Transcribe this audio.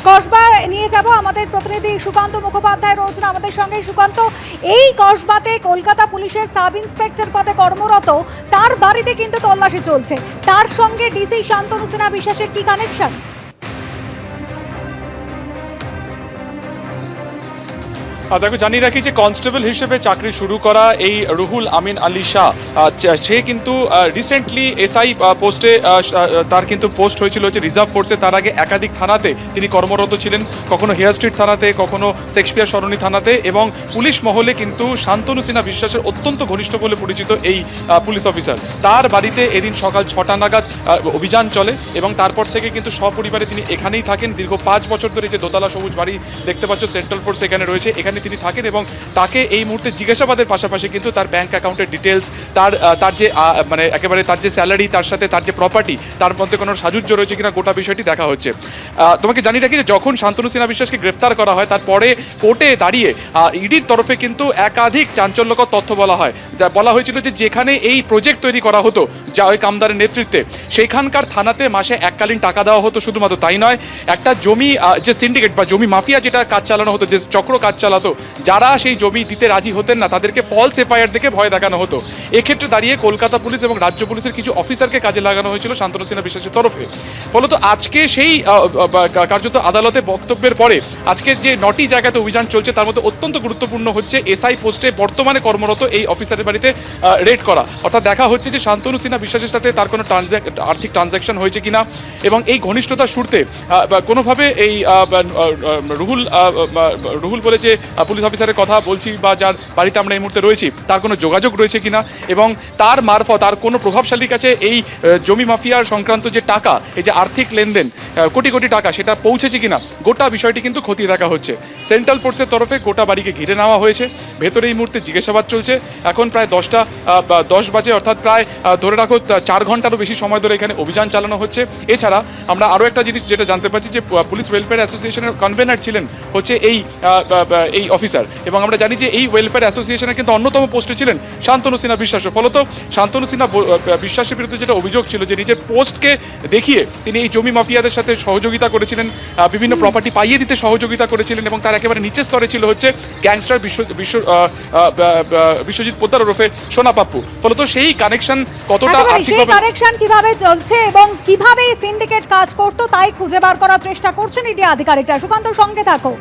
কসবা নিয়ে যাব, আমাদের প্রতিনিধি সুকান্ত মুখোপাধ্যায় রয়েছেন আমাদের সঙ্গে। সুকান্ত, এই কসবাতে কলকাতা পুলিশের সাব ইন্সপেক্টর পদে কর্মরত তার বাড়িতে কিন্তু তল্লাশি চলছে, তার সঙ্গে ডিসি শান্তনু সিনহা বিশ্বাসের কি কানেকশন? দেখো, জানিয়ে রাখি যে কনস্টেবল হিসেবে চাকরি শুরু করা এই রুহুল আমিন আলী শাহ, সে কিন্তু রিসেন্টলি এসআই পোস্টে তার কিন্তু পোস্ট হয়েছিল হচ্ছে রিজার্ভ ফোর্সে। তার আগে একাধিক থানাতে তিনি কর্মরত ছিলেন, কখনো হেয়ার স্ট্রিট থানাতে, কখনো শেক্সপিয়ার সরণি থানাতে, এবং পুলিশ মহলে কিন্তু শান্তনু সিনহা বিশ্বাসের অত্যন্ত ঘনিষ্ঠ বলে পরিচিত এই পুলিশ অফিসার। তার বাড়িতে এদিন সকাল 6টা নাগাদ অভিযান চলে এবং তারপর থেকে কিন্তু সপরিবারে তিনি এখানেই থাকেন। দীর্ঘ 5 বছর ধরে যে দোতলা সবুজ বাড়ি দেখতে পাচ্ছ, সেন্ট্রাল ফোর্স এখানে রয়েছে, এখানে তিনি থাকেন। এবং তাকে এই মুহূর্তে জিজ্ঞাসাবাদের পাশাপাশি কিন্তু তার ব্যাংক অ্যাকাউন্টের ডিটেলস, তার যে মানে একেবারে তার যে স্যালারি, তার সাথে তার যে প্রপার্টি, তার মধ্যে কোনো সাজুজ্য রয়েছে কিনা গোটা বিষয়টি দেখা হচ্ছে। তোমাকে জানিয়ে রাখি যে যখন শান্তনু সিনহা বিশ্বাসকে গ্রেফতার করা হয়, তারপরে কোর্টে দাঁড়িয়ে ইডির তরফে কিন্তু একাধিক চাঞ্চল্যকর তথ্য বলা হয়। বলা হয়েছিল যে যেখানে এই প্রজেক্ট তৈরি করা হতো জাওয়েদ কামদারের নেতৃত্বে, সেইখানকার থানাতে মাসে এককালীন টাকা দেওয়া হতো। শুধুমাত্র তাই নয়, একটা জমি যে সিন্ডিকেট বা জমি মাফিয়া যেটা কাজ চালানো হতো, যে চক্র কাজ চালাতো, যারা সেই জমি দিতে রাজি হতেন না তাদেরকে ফলস এফআইআর দেখে ভয় দেখানো হতো। এক্ষেত্রে দাঁড়িয়ে কলকাতা পুলিশ এবং রাজ্য পুলিশের কিছু অফিসারকে কাজে লাগানো হয়েছিল শান্তনু সিনহা বিশ্বাসের তরফে। ফলত আজকে সেই কার্যত আদালতে বক্তব্যের পরে আজকে যে 9টি জায়গাতে অভিযান চলছে, তার মধ্যে অত্যন্ত গুরুত্বপূর্ণ হচ্ছে এসআই পোস্টে বর্তমানে কর্মরত এই অফিসারের বাড়িতে রেড করা। অর্থাৎ দেখা হচ্ছে যে শান্তনু সিনহা বিশ্বাসের সাথে তার কোনো আর্থিক ট্রানজ্যাকশন হয়েছে কিনা, এবং এই ঘনিষ্ঠতা সুরতে কোনোভাবে এই রুহুল বলে যে পুলিশ অফিসারের কথা বলছি বা যার বাড়িতে আমরা এই মুহূর্তে রয়েছি, তার কোনো যোগাযোগ রয়েছে কিনা, এবং তার মারফত আর কোনো প্রভাবশালীর কাছে এই জমি মাফিয়ার সংক্রান্ত যে টাকা, এই যে আর্থিক লেনদেন কোটি কোটি টাকা, সেটা পৌঁছেছে কিনা, গোটা বিষয়টি কিন্তু খতিয়ে দেখা হচ্ছে। সেন্ট্রাল ফোর্সের তরফে গোটা বাড়িকে ঘিরে নেওয়া হয়েছে, ভেতরে এই মুহূর্তে জিজ্ঞাসাবাদ চলছে। এখন প্রায় 10 বাজে, অর্থাৎ প্রায় ধরে রাখো 4 ঘন্টারও বেশি সময় ধরে এখানে অভিযান চালানো হচ্ছে। এছাড়া আমরা আরও একটা জিনিস যেটা জানতে পারছি যে পুলিশ ওয়েলফেয়ার অ্যাসোসিয়েশনের কনভেনার ছিলেন হচ্ছে এই অফিসার, এবং আমরা জানি যে এই ওয়েলফেয়ার অ্যাসোসিয়েশনের কিন্তু অন্যতম পোস্টে ছিলেন শান্তনু সিনহা বিশ্বাস। ফলত শান্তনু সিনহা বিশ্বাসের বিরুদ্ধে যেটা অভিযোগ ছিল যে নিজের পোস্টকে দেখিয়ে তিনি এই জমি মাফিয়াদের সাথে সহযোগিতা করেছিলেন, বিভিন্ন প্রপার্টি পাইয়ে দিতে সহযোগিতা করেছিলেন, এবং তার একেবারে নিচের স্তরে ছিল হচ্ছে গ্যাংস্টার বিশ্বজিৎ পোদ্দার ওরফে সোনা পাপ্পু। ফলত সেই কানেকশন কতটা আর্থিকভাবে কানেকশন কিভাবে চলছে এবং কিভাবে সিন্ডিকেট কাজ করতো তাই খুঁজে বার করার চেষ্টা করছেন ইডি আধিকারিকরা। সুকান্ত, সঙ্গে থাকো।